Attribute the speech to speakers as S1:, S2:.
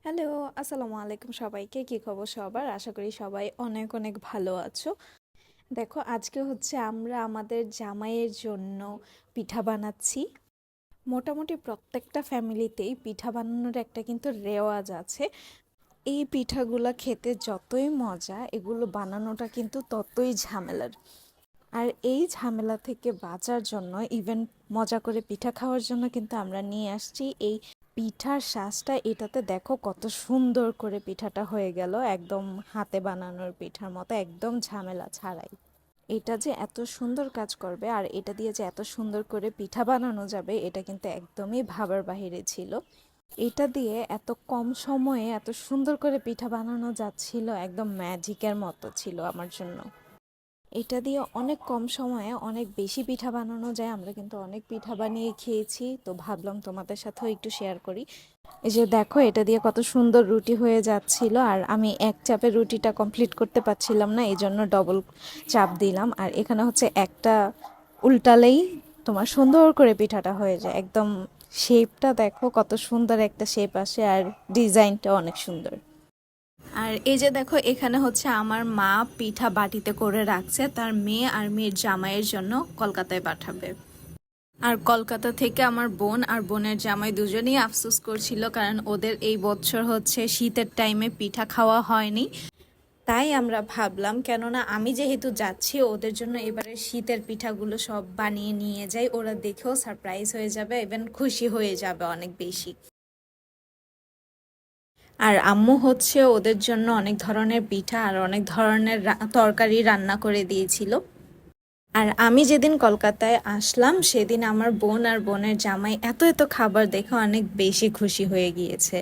S1: Hello, আসসালামু আলাইকুম সবাইকে। কি খবর সবার? আশা করি সবাই অনেক অনেক ভালো আছো। দেখো আজকে হচ্ছে আমরা আমাদের জামাইয়ের জন্য পিঠা বানাচ্ছি। মোটামুটি প্রত্যেকটা ফ্যামিলিতেই পিঠা বানানোর একটা কিন্তু রেওয়াজ আছে। এই পিঠাগুলো খেতে যতই মজা, এগুলো বানানোটা কিন্তু ততই ঝামেলার। আর এই ঝামেলা থেকে বাঁচার জন্য ইভেন মজা করে পিঠা খাওয়ার জন্য কিন্তু আমরা নিয়ে আসছি এই পিঠার শ্বাসটা। এটাতে দেখো কত সুন্দর করে পিঠাটা হয়ে গেল, একদম হাতে বানানোর পিঠার মতো, একদম ঝামেলা ছাড়াই। এটা যে এত সুন্দর কাজ করবে আর এটা দিয়ে যে এত সুন্দর করে পিঠা বানানো যাবে, এটা কিন্তু একদমই ভাবার বাহিরে ছিল। এটা দিয়ে এত কম সময়ে এত সুন্দর করে পিঠা বানানো যাচ্ছিল, একদম ম্যাজিকের মতো ছিল আমার জন্য। এটা দিয়ে অনেক কম সময়ে অনেক বেশি পিঠা বানানো যায়। আমরা কিন্তু অনেক পিঠা বানিয়ে খেয়েছি, তো ভাবলাম তোমাদের সাথেও একটু শেয়ার করি। এই যে দেখো, এটা দিয়ে কত সুন্দর রুটি হয়ে যাচ্ছিল, আর আমি এক চাপে রুটিটা কমপ্লিট করতে পারছিলাম না, এই জন্য ডবল চাপ দিলাম। আর এখানে হচ্ছে একটা উল্টালেই তোমার সুন্দর করে পিঠাটা হয়ে যায়, একদম শেপটা দেখো কত সুন্দর একটা শেপ আসে, আর ডিজাইনটা অনেক সুন্দর। আর এই যে দেখো, এখানে হচ্ছে আমার মা পিঠা বাটিতে করে রাখছে তার মেয়ে আর মেয়ের জামাইয়ের জন্য কলকাতায় পাঠাবে। আর কলকাতা থেকে আমার বোন আর বোনের জামাই দুজনেই আফসোস করছিল, কারণ ওদের এই বছর হচ্ছে শীতের টাইমে পিঠা খাওয়া হয়নি। তাই আমরা ভাবলাম, কেননা আমি যেহেতু যাচ্ছি, ওদের জন্য এবারে শীতের পিঠাগুলো সব বানিয়ে নিয়ে যাই, ওরা দেখেও সারপ্রাইজ হয়ে যাবে, ইভেন খুশি হয়ে যাবে অনেক বেশি। আর আম্মু হচ্ছে ওদের জন্য অনেক ধরনের পিঠা আর অনেক ধরনের তরকারি রান্না করে দিয়েছিল। আর আমি যেদিন কলকাতায় আসলাম সেদিন আমার বোন আর বোনের জামাই এত এত খাবার দেখে অনেক বেশি খুশি হয়ে গিয়েছে।